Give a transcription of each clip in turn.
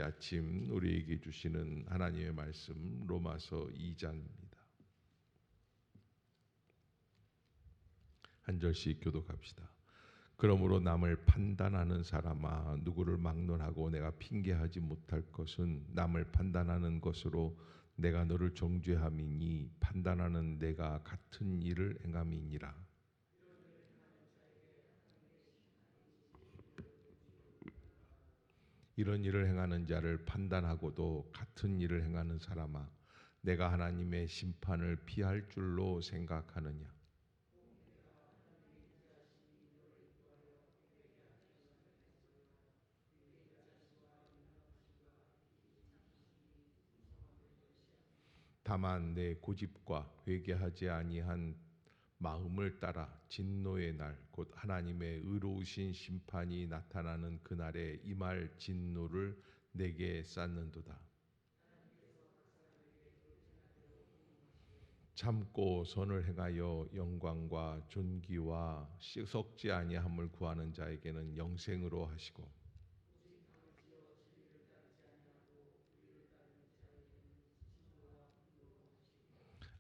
아침 우리에게 주시는 하나님의 말씀 로마서 2장입니다. 한 절씩 교독합시다. 그러므로 남을 판단하는 사람아, 누구를 막론하고 내가 핑계하지 못할 것은 남을 판단하는 것으로 내가 너를 정죄함이니 판단하는 내가 같은 일을 행함이니라. 이런 일을 행하는 자를 판단하고도 같은 일을 행하는 사람아, 내가 하나님의 심판을 피할 줄로 생각하느냐. 다만 내 고집과 회개하지 아니한 마음을 따라 진노의 날 곧 하나님의 의로우신 심판이 나타나는 그날에 임할 진노를 내게 쌓는도다. 참고 선을 행하여 영광과 존귀와 썩지 아니함을 구하는 자에게는 영생으로 하시고,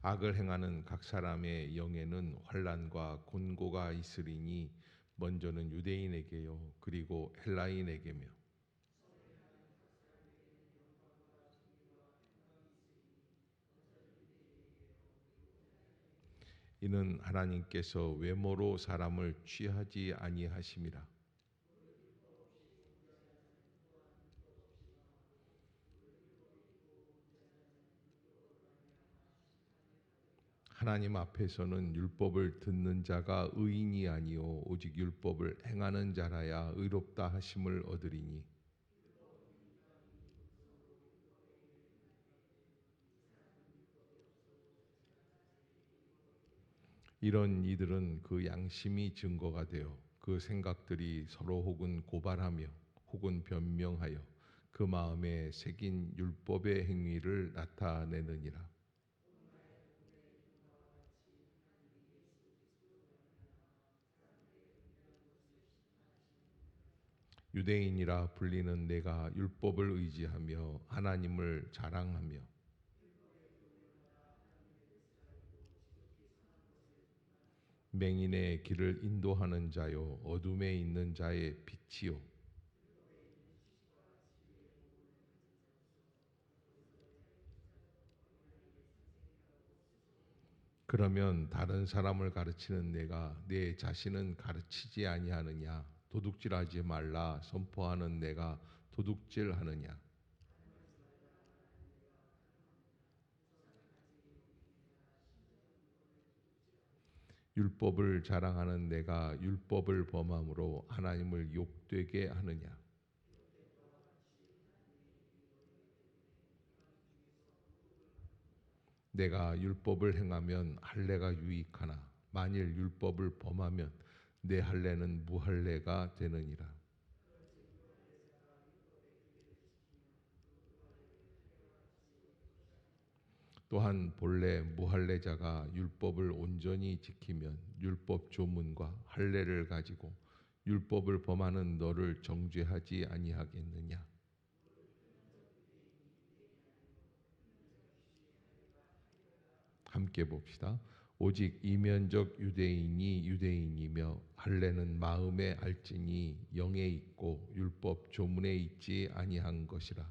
악을 행하는 각 사람의 영에는 환난과 곤고가 있으리니 먼저는 유대인에게요 그리고 헬라인에게며, 이는 하나님께서 외모로 사람을 취하지 아니하심이라. 하나님 앞에서는 율법을 듣는 자가 의인이 아니요 오직 율법을 행하는 자라야 의롭다 하심을 얻으리니, 이런 이들은 그 양심이 증거가 되어 그 생각들이 서로 혹은 고발하며 혹은 변명하여 그 마음에 새긴 율법의 행위를 나타내느니라. 유대인이라 불리는 내가 율법을 의지하며 하나님을 자랑하며 맹인의 길을 인도하는 자요 어둠에 있는 자의 빛이요, 그러면 다른 사람을 가르치는 내가 내 자신은 가르치지 아니하느냐. 도둑질하지 말라 선포하는 내가 도둑질하느냐. 율법을 자랑하는 내가 율법을 범함으로 하나님을 욕되게 하느냐. 내가 율법을 행하면 할례가 유익하나 만일 율법을 범하면 내 할례는 무할례가 되느니라. 또한 본래 무할례자가 율법을 온전히 지키면 율법 조문과 할례를 가지고 율법을 범하는 너를 정죄하지 아니하겠느냐. 함께 봅시다. 오직 이면적 유대인이 유대인이며 할례는 마음에 알지니 영에 있고 율법 조문에 있지 아니한 것이라.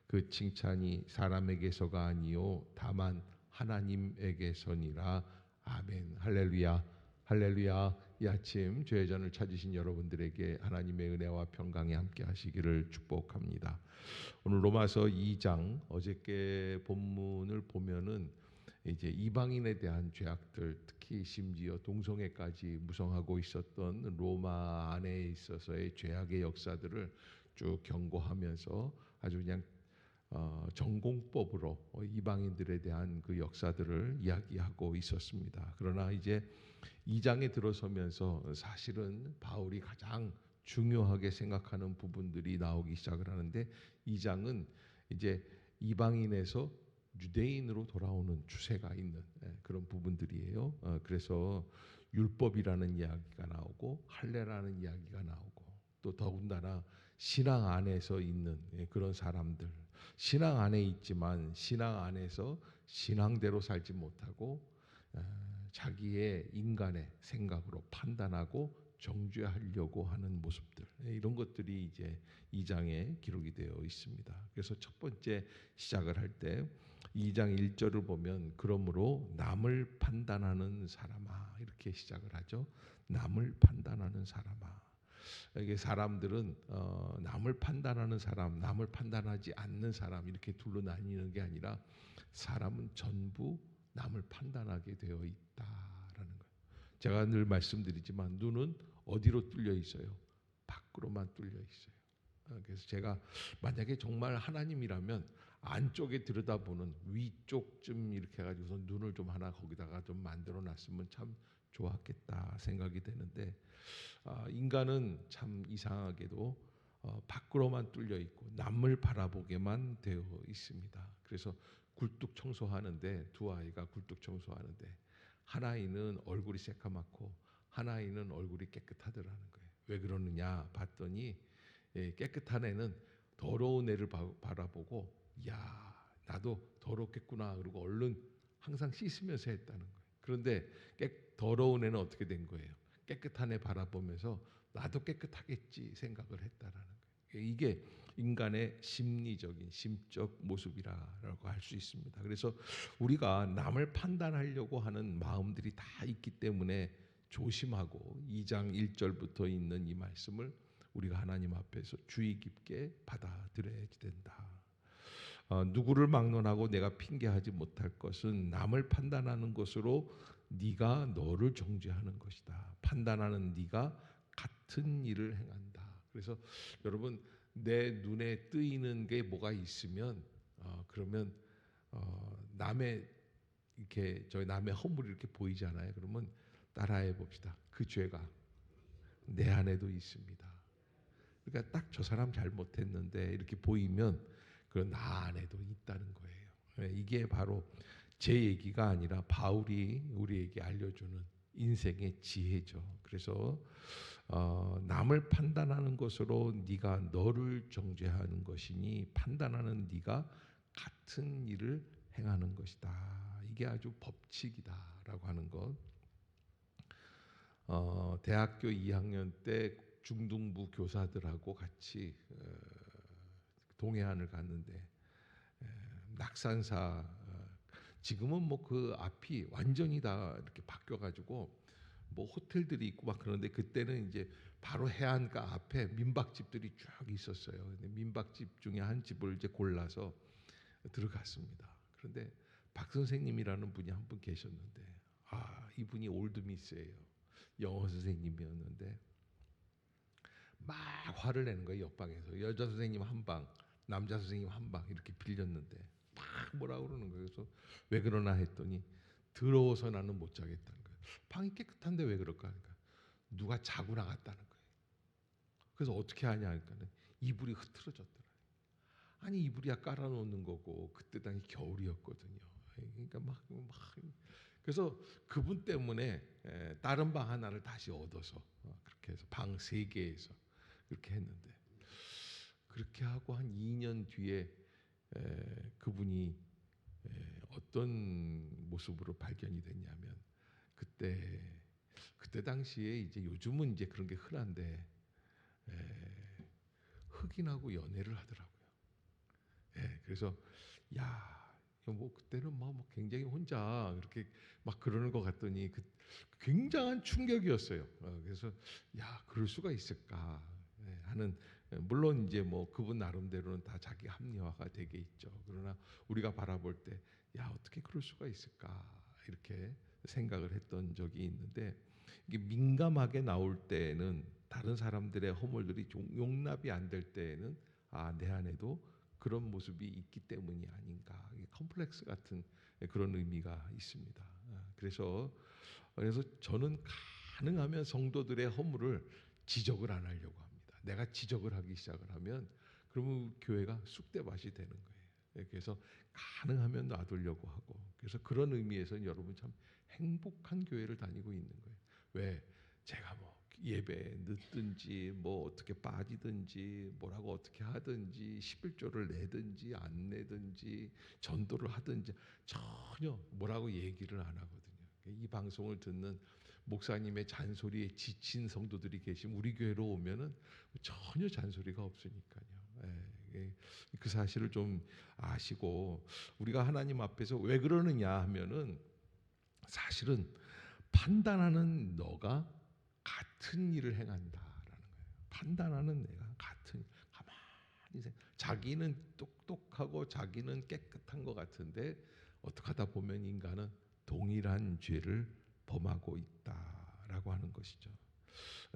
그 칭찬이 사람에게서가 아니요 다만 하나님에게서니라. 아멘. 할렐루야. 할렐루야. 이 아침 죄전을 찾으신 여러분들에게 하나님의 은혜와 평강이 함께 하시기를 축복합니다. 오늘 로마서 2장 어저께 본문을 보면은 이제 이방인에 대한 죄악들, 특히 심지어 동성애까지 무성하고 있었던 로마 안에 있어서의 죄악의 역사들을 쭉 경고하면서 아주 그냥 전공법으로 이방인들에 대한 그 역사들을 이야기하고 있었습니다. 그러나 이제 2장에 들어서면서 사실은 바울이 가장 중요하게 생각하는 부분들이 나오기 시작을 하는데, 2장은 이제 이방인에서 유대인으로 돌아오는 추세가 있는 그런 부분들이에요. 그래서 율법이라는 이야기가 나오고 할례라는 이야기가 나오고 또 더군다나 신앙 안에서 있는 그런 사람들, 신앙 안에 있지만 신앙 안에서 신앙대로 살지 못하고 자기의 인간의 생각으로 판단하고 정죄하려고 하는 모습들, 이런 것들이 이제 2장에 기록이 되어 있습니다. 그래서 첫 번째 시작을 할 때 2장 1절을 보면 그러므로 남을 판단하는 사람아, 이렇게 시작을 하죠. 남을 판단하는 사람아. 이게 사람들은 남을 판단하는 사람, 남을 판단하지 않는 사람, 이렇게 둘로 나뉘는 게 아니라 사람은 전부 남을 판단하게 되어 있다라는 거예요. 제가 늘 말씀드리지만 눈은 어디로 뚫려 있어요? 밖으로만 뚫려 있어요. 그래서 제가 만약에 정말 하나님이라면 안쪽에 들여다보는 위쪽쯤 이렇게 해가지고서 눈을 좀 하나 거기다가 좀 만들어 놨으면 참 좋았겠다 생각이 되는데, 인간은 참 이상하게도 밖으로만 뚫려 있고 남을 바라보게만 되어 있습니다. 그래서 굴뚝 청소하는데, 두 아이가 굴뚝 청소하는데 한 아이는 얼굴이 새까맣고 한 아이는 얼굴이 깨끗하더라는 거예요. 왜 그러느냐 봤더니 깨끗한 애는 더러운 애를 바라보고 야, 나도 더럽겠구나 그러고 얼른 항상 씻으면서 했다는 거예요. 그런데 더러운 애는 어떻게 된 거예요? 깨끗한 애 바라보면서 나도 깨끗하겠지 생각을 했다라는 거예요. 이게 인간의 심리적인 심적 모습이라고 할 수 있습니다. 그래서 우리가 남을 판단하려고 하는 마음들이 다 있기 때문에 조심하고 2장 1절부터 있는 이 말씀을 우리가 하나님 앞에서 주의 깊게 받아들여야 된다. 누구를 막론하고 내가 핑계하지 못할 것은 남을 판단하는 것으로 네가 너를 정죄하는 것이다. 판단하는 네가 같은 일을 행한다. 그래서 여러분, 내 눈에 뜨이는 게 뭐가 있으면 그러면 남의 이렇게 저희 남의 허물이 이렇게 보이잖아요. 그러면 따라해 봅시다. 그 죄가 내 안에도 있습니다. 그러니까 딱 저 사람 잘못했는데 이렇게 보이면 그건 나 안에도 있다는 거예요. 이게 바로 제 얘기가 아니라 바울이 우리에게 알려주는 인생의 지혜죠. 그래서 남을 판단하는 것으로 네가 너를 정죄하는 것이니 판단하는 네가 같은 일을 행하는 것이다. 이게 아주 법칙이다라고 하는 것. 대학교 2학년 때 중등부 교사들하고 같이 동해안을 갔는데 낙산사, 지금은 뭐 그 앞이 완전히 다 이렇게 바뀌어가지고 뭐 호텔들이 있고 막 그런데 그때는 이제 바로 해안가 앞에 민박집들이 쭉 있었어요. 근데 민박집 중에 한 집을 이제 골라서 들어갔습니다. 그런데 박 선생님이라는 분이 한 분 계셨는데, 이분이 올드미스예요. 영어 선생님이었는데 막 화를 내는 거예요. 옆방에서 여자 선생님 한 방, 남자 선생님 한 방 이렇게 빌렸는데 막 뭐라 그러는 거예요. 그래서 왜 그러나 했더니 더러워서 나는 못 자겠다는 거예요. 방이 깨끗한데 왜 그럴까 하니까 누가 자고 나갔다는 거예요. 그래서 어떻게 하냐 하니까는 이불이 흐트러졌더라. 아니 이불이야 깔아놓는 거고 그때 당시 겨울이었거든요. 그러니까 막 그래서 그분 때문에 다른 방 하나를 다시 얻어서 그렇게 해서 방 3개에서 그렇게 했는데, 그렇게 하고 한 2년 뒤에 그분이 어떤 모습으로 발견이 됐냐면 그때 당시에 이제 요즘은 이제 그런 게 흔한데 흑인하고 연애를 하더라고요. 그래서 야, 뭐 그때는 뭐 굉장히 혼자 그렇게 막 그러는 것 같더니 굉장한 충격이었어요. 그래서 야, 그럴 수가 있을까 하는, 물론 이제 뭐 그분 나름대로는 다 자기 합리화가 되게 있죠. 그러나 우리가 바라볼 때 야, 어떻게 그럴 수가 있을까 이렇게 생각을 했던 적이 있는데, 이게 민감하게 나올 때는 다른 사람들의 허물들이 용납이 안 될 때에는 내 안에도 그런 모습이 있기 때문이 아닌가, 컴플렉스 같은 그런 의미가 있습니다. 그래서 저는 가능하면 성도들의 허물을 지적을 안 하려고 합니다. 내가 지적을 하기 시작을 하면 그러면 교회가 쑥대밭이 되는 거예요. 그래서 가능하면 놔두려고 하고, 그래서 그런 의미에서는 여러분 참 행복한 교회를 다니고 있는 거예요. 왜? 제가 뭐 예배에 늦든지 뭐 어떻게 빠지든지 뭐라고 어떻게 하든지 11조를 내든지 안 내든지 전도를 하든지 전혀 뭐라고 얘기를 안 하거든요. 이 방송을 듣는 목사님의 잔소리에 지친 성도들이 계시면 우리 교회로 오면은 전혀 잔소리가 없으니까요. 그 사실을 좀 아시고 우리가 하나님 앞에서 왜 그러느냐 하면은 사실은 판단하는 너가 같은 일을 행한다라는 거예요. 판단하는 내가 같은 가만히 자기는 똑똑하고 자기는 깨끗한 것 같은데 어떻게 하다 보면 인간은 동일한 죄를 범하고 있다라고 하는 것이죠.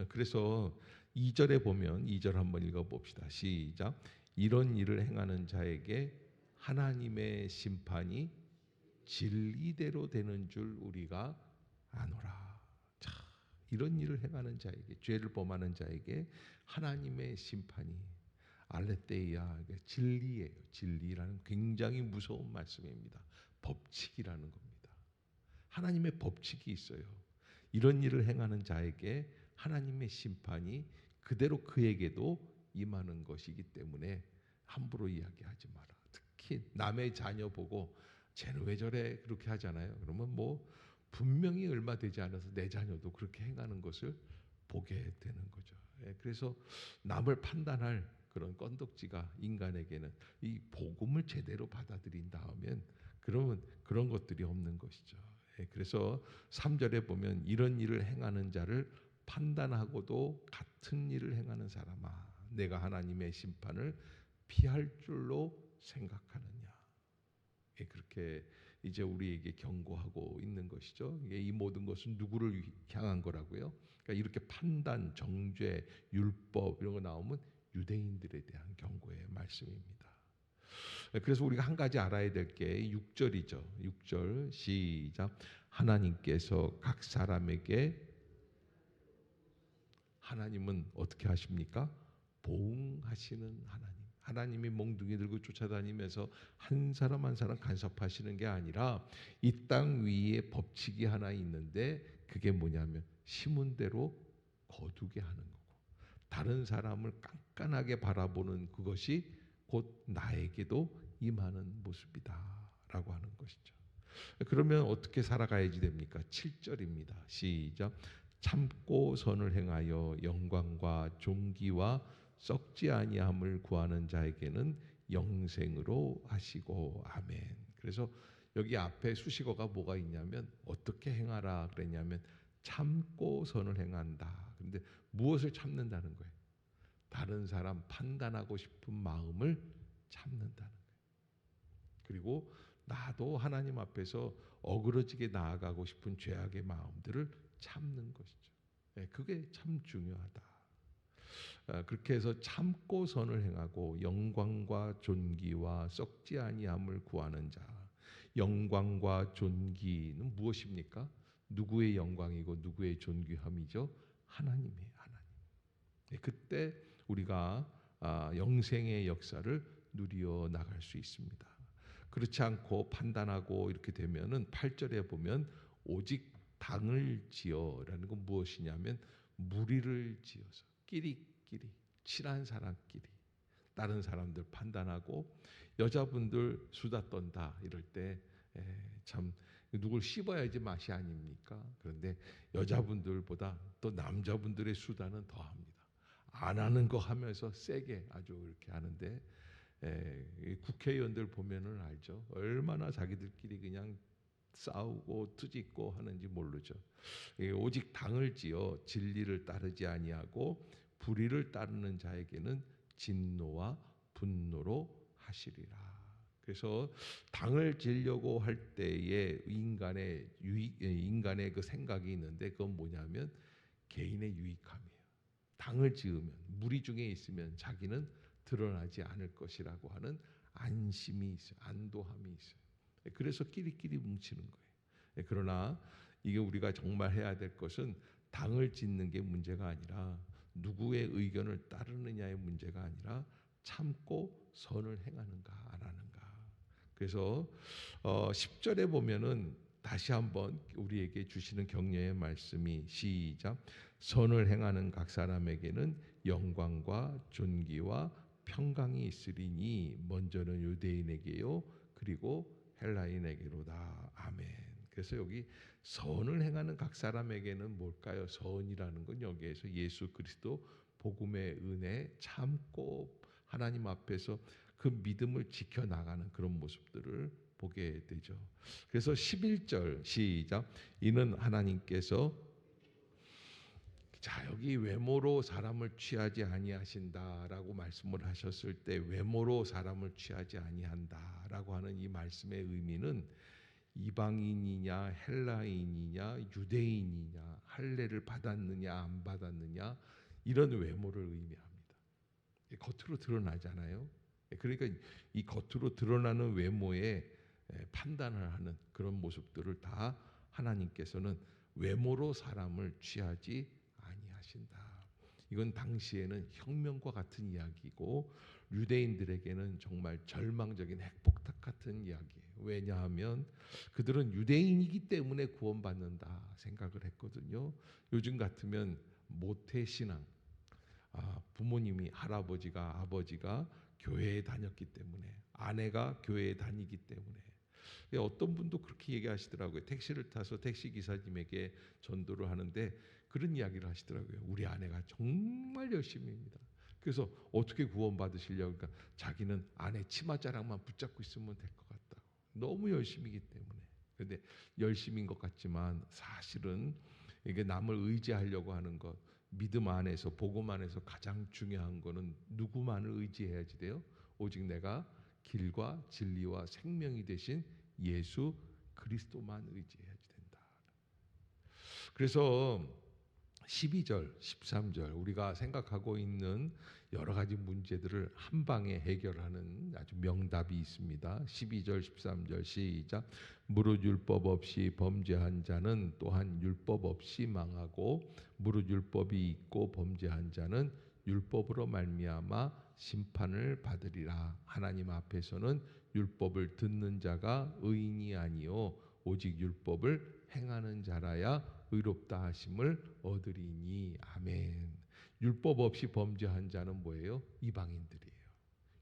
그래서 2절에 보면 2절 한번 읽어봅시다. 시작. 이런 일을 행하는 자에게 하나님의 심판이 진리대로 되는 줄 우리가 아노라. 자, 이런 일을 행하는 자에게 죄를 범하는 자에게 하나님의 심판이 알레테이아 진리예요. 진리라는 굉장히 무서운 말씀입니다. 법칙이라는 겁니다. 하나님의 법칙이 있어요. 이런 일을 행하는 자에게 하나님의 심판이 그대로 그에게도 임하는 것이기 때문에 함부로 이야기하지 마라. 특히 남의 자녀 보고 쟤는 왜 저래 그렇게 하잖아요. 그러면 뭐 분명히 얼마 되지 않아서 내 자녀도 그렇게 행하는 것을 보게 되는 거죠. 그래서 남을 판단할 그런 건덕지가 인간에게는 이 복음을 제대로 받아들인다 하면 그러면 그런 것들이 없는 것이죠. 그래서 3절에 보면 이런 일을 행하는 자를 판단하고도 같은 일을 행하는 사람아 내가 하나님의 심판을 피할 줄로 생각하느냐. 그렇게 이제 우리에게 경고하고 있는 것이죠. 이 모든 것은 누구를 향한 거라고요? 그러니까 이렇게 판단, 정죄, 율법 이런 거 나오면 유대인들에 대한 경고의 말씀입니다. 그래서 우리가 한 가지 알아야 될 게 6절이죠. 6절 시작. 하나님께서 각 사람에게 하나님은 어떻게 하십니까? 보응하시는 하나님. 하나님이 몽둥이 들고 쫓아다니면서 한 사람 한 사람 간섭하시는 게 아니라 이 땅 위에 법칙이 하나 있는데 그게 뭐냐면 심은 대로 거두게 하는 거고 다른 사람을 깐깐하게 바라보는 그것이 곧 나에게도 임하는 모습이다라고 하는 것이죠. 그러면 어떻게 살아가야지 됩니까? 7절입니다. 시작. 참고 선을 행하여 영광과 존귀와 썩지 아니함을 구하는 자에게는 영생으로 하시고 아멘. 그래서 여기 앞에 수식어가 뭐가 있냐면 어떻게 행하라 그랬냐면 참고 선을 행한다. 그런데 무엇을 참는다는 거예요? 다른 사람 판단하고 싶은 마음을 참는다는 거예요. 그리고 나도 하나님 앞에서 어그러지게 나아가고 싶은 죄악의 마음들을 참는 것이죠. 그게 참 중요하다. 그렇게 해서 참고 선을 행하고 영광과 존귀와 썩지 아니함을 구하는 자. 영광과 존귀는 무엇입니까? 누구의 영광이고 누구의 존귀함이죠? 하나님이에요. 하나님. 그때 우리가 영생의 역사를 누려 나갈 수 있습니다. 그렇지 않고 판단하고 이렇게 되면은 8절에 보면 오직 당을 지어라는 건 무엇이냐면 무리를 지어서 끼리끼리 친한 사람끼리 다른 사람들 판단하고 여자분들 수다 떤다 이럴 때 참 누굴 씹어야지 맛이 아닙니까? 그런데 여자분들보다 또 남자분들의 수다는 더 합니다. 안 하는 거 하면서 세게 아주 이렇게 하는데 국회의원들 보면은 알죠. 얼마나 자기들끼리 그냥 싸우고 투짓고 하는지 모르죠. 오직 당을 지어 진리를 따르지 아니하고 불의를 따르는 자에게는 진노와 분노로 하시리라. 그래서 당을 지려고 할 때에 인간의 그 생각이 있는데 그건 뭐냐면 개인의 유익함이에요. 당을 지으면 무리 중에 있으면 자기는 드러나지 않을 것이라고 하는 안심이 있어요. 안도함이 있어요. 그래서 끼리끼리 뭉치는 거예요. 그러나 이게 우리가 정말 해야 될 것은 당을 짓는 게 문제가 아니라 누구의 의견을 따르느냐의 문제가 아니라 참고 선을 행하는가 안 하는가. 그래서 10절에 보면은 다시 한번 우리에게 주시는 격려의 말씀이 시작. 선을 행하는 각 사람에게는 영광과 존귀와 평강이 있으리니 먼저는 유대인에게요 그리고 헬라인에게로다. 아멘. 그래서 여기 선을 행하는 각 사람에게는 뭘까요? 선이라는 건 여기에서 예수 그리스도 복음의 은혜 참고 하나님 앞에서 그 믿음을 지켜나가는 그런 모습들을 보게 되죠. 그래서 11절 시작. 이는 하나님께서 자 여기 외모로 사람을 취하지 아니하신다라고 말씀을 하셨을 때 외모로 사람을 취하지 아니한다라고 하는 이 말씀의 의미는 이방인이냐 헬라인이냐 유대인이냐 할례를 받았느냐 안 받았느냐 이런 외모를 의미합니다. 겉으로 드러나잖아요. 그러니까 이 겉으로 드러나는 외모에 판단을 하는 그런 모습들을 다 하나님께서는 외모로 사람을 취하지 아니하신다. 이건 당시에는 혁명과 같은 이야기고 유대인들에게는 정말 절망적인 핵폭탄 같은 이야기예요. 왜냐하면 그들은 유대인이기 때문에 구원받는다 생각을 했거든요. 요즘 같으면 모태신앙, 부모님이 할아버지가 아버지가 교회에 다녔기 때문에 아내가 교회에 다니기 때문에 어떤 분도 그렇게 얘기하시더라고요. 택시를 타서 택시 기사님에게 전도를 하는데 그런 이야기를 하시더라고요. 우리 아내가 정말 열심히 합니다. 그래서 어떻게 구원받으시려고 그러니까 자기는 아내 치마자락만 붙잡고 있으면 될 것 같다고. 너무 열심이기 때문에. 그런데 열심인 것 같지만 사실은 이게 남을 의지하려고 하는 것 믿음 안에서 복음 안에서 가장 중요한 거는 누구만을 의지해야지 돼요? 오직 내가 길과 진리와 생명이 되신 예수 그리스도만 의지해야지 된다. 그래서 12절, 13절 우리가 생각하고 있는 여러 가지 문제들을 한 방에 해결하는 아주 명답이 있습니다. 12절, 13절 시작. 무릇 율법 없이 범죄한 자는 또한 율법 없이 망하고 무릇 율법이 있고 범죄한 자는 율법으로 말미암아 심판을 받으리라. 하나님 앞에서는 율법을 듣는 자가 의인이 아니요 오직 율법을 행하는 자라야 의롭다 하심을 얻으리니. 아멘. 율법 없이 범죄한 자는 뭐예요? 이방인들이에요.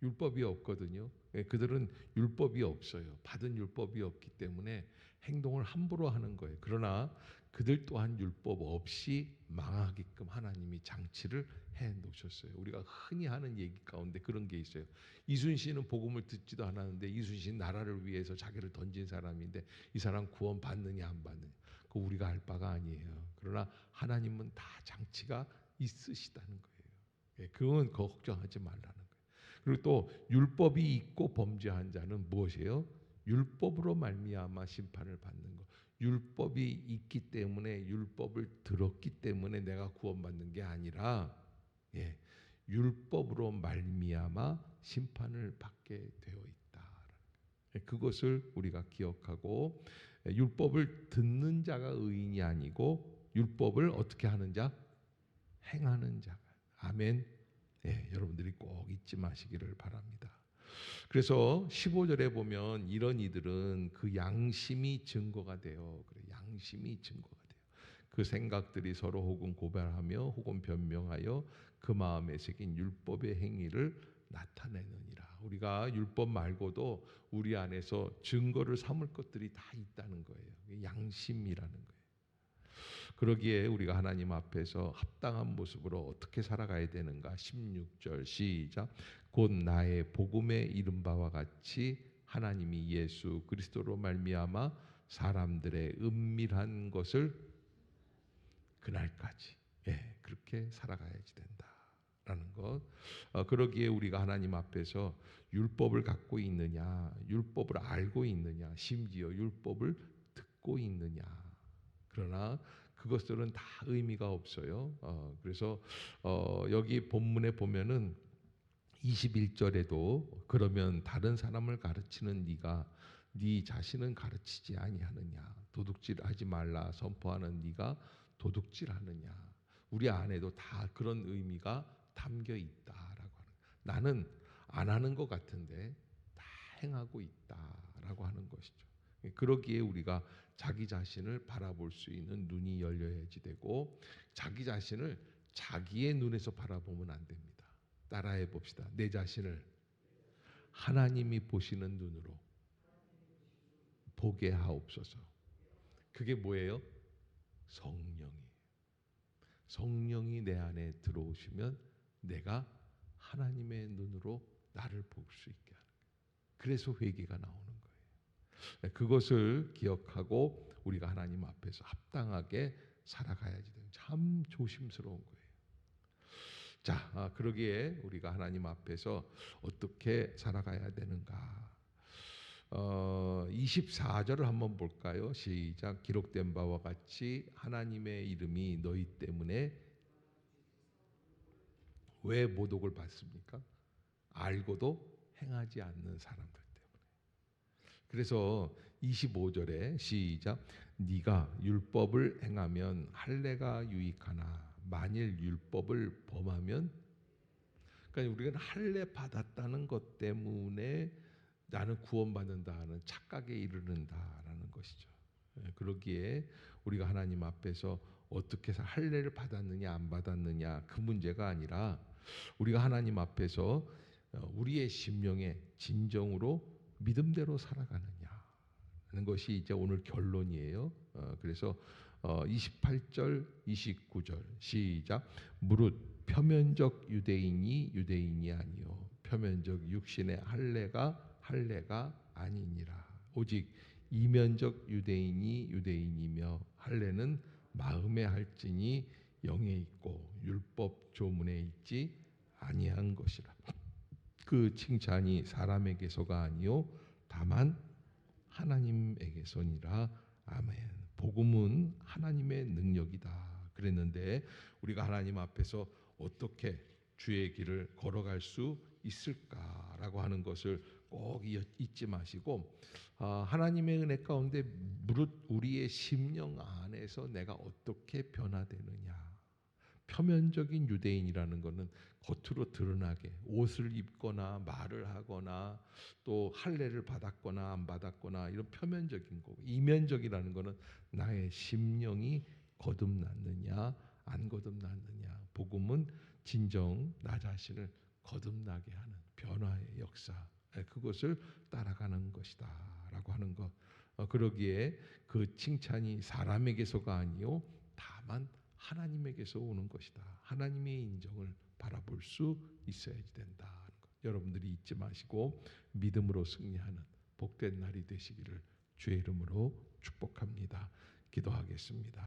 율법이 없거든요. 그들은 율법이 없어요. 받은 율법이 없기 때문에 행동을 함부로 하는 거예요. 그러나 그들 또한 율법 없이 망하게끔 하나님이 장치를 해 놓으셨어요. 우리가 흔히 하는 얘기 가운데 그런 게 있어요. 이순신은 복음을 듣지도 않았는데 이순신 나라를 위해서 자기를 던진 사람인데 이 사람 구원 받느냐 안 받느냐 그거 우리가 알 바가 아니에요. 그러나 하나님은 다 장치가 있으시다는 거예요. 그건 걱정하지 말라는 거예요. 그리고 또 율법이 있고 범죄한 자는 무엇이에요? 율법으로 말미암아 심판을 받는 것. 율법이 있기 때문에 율법을 들었기 때문에 내가 구원받는 게 아니라 율법으로 말미암아 심판을 받게 되어 있다. 그것을 우리가 기억하고 율법을 듣는 자가 의인이 아니고 율법을 어떻게 하는 자? 행하는 자가. 아멘. 여러분들이 꼭 잊지 마시기를 바랍니다. 그래서 15절에 보면 이런 이들은 그 양심이 증거가 돼요. 그래, 양심이 증거가 돼요. 그 생각들이 서로 혹은 고발하며 혹은 변명하여 그 마음에 새긴 율법의 행위를 나타내느니라. 우리가 율법 말고도 우리 안에서 증거를 삼을 것들이 다 있다는 거예요. 양심이라는 거예요. 그러기에 우리가 하나님 앞에서 합당한 모습으로 어떻게 살아가야 되는가? 16절 시작. 곧 나의 복음에 이른 바와 같이 하나님이 예수 그리스도로 말미암아 사람들의 은밀한 것을 그날까지 그렇게 살아가야지 된다라는 것. 그러기에 우리가 하나님 앞에서 율법을 갖고 있느냐, 율법을 알고 있느냐, 심지어 율법을 듣고 있느냐. 그러나 그것들은 다 의미가 없어요. 그래서 여기 본문에 보면은 21절에도 그러면 다른 사람을 가르치는 네가 네 자신은 가르치지 아니하느냐, 도둑질하지 말라 선포하는 네가 도둑질하느냐. 우리 안에도 다 그런 의미가 담겨 있다라고 하는 거예요. 나는 안 하는 것 같은데 다 행하고 있다라고 하는 것이죠. 그러기에 우리가 자기 자신을 바라볼 수 있는 눈이 열려야지 되고, 자기 자신을 자기의 눈에서 바라보면 안 됩니다. 따라해 봅시다. 내 자신을 하나님이 보시는 눈으로 보게 하옵소서. 그게 뭐예요? 성령이. 성령이 내 안에 들어오시면 내가 하나님의 눈으로 나를 볼 수 있게 하는 거예요. 그래서 회개가 나오는 거예요. 그것을 기억하고 우리가 하나님 앞에서 합당하게 살아가야지 돼요. 참 조심스러운 거예요. 자, 그러기에 우리가 하나님 앞에서 어떻게 살아가야 되는가? 24절을 한번 볼까요? 시작. 기록된 바와 같이 하나님의 이름이 너희 때문에 왜 모독을 받습니까? 알고도 행하지 않는 사람들 때문에. 그래서 25절에 시작. 네가 율법을 행하면 할례가 유익하나 만일 율법을 범하면, 그러니까 우리가 할례 받았다는 것 때문에 나는 구원받는다는 착각에 이르는다라는 것이죠. 그러기에 우리가 하나님 앞에서 어떻게 해서 할례를 받았느냐 안 받았느냐 그 문제가 아니라 우리가 하나님 앞에서 우리의 심령에 진정으로 믿음대로 살아가느냐 하는 것이 이제 오늘 결론이에요. 그래서 28절 29절 시작. 무릇 표면적 유대인이 유대인이 아니요 표면적 육신의 할례가 아니니라. 오직 이면적 유대인이 유대인이며 할례는 마음에 할지니 영에 있고 율법 조문에 있지 아니한 것이라. 그 칭찬이 사람에게서가 아니요 다만 하나님에게서니라. 아멘. 복음은 하나님의 능력이다 그랬는데 우리가 하나님 앞에서 어떻게 주의 길을 걸어갈 수 있을까라고 하는 것을 꼭 잊지 마시고, 하나님의 은혜 가운데 무릇 우리의 심령 안에서 내가 어떻게 변화되느냐. 표면적인 유대인이라는 것은 겉으로 드러나게 옷을 입거나 말을 하거나 또 할례를 받았거나 안 받았거나 이런 표면적인 거고, 이면적이라는 것은 나의 심령이 거듭났느냐 안 거듭났느냐. 복음은 진정 나 자신을 거듭나게 하는 변화의 역사, 그것을 따라가는 것이다 라고 하는 것. 그러기에 그 칭찬이 사람에게서가 아니요 다만 하나님에게서 오는 것이다. 하나님의 인정을 바라볼 수 있어야지 된다. 여러분들이 잊지 마시고 믿음으로 승리하는 복된 날이 되시기를 주의 이름으로 축복합니다. 기도하겠습니다.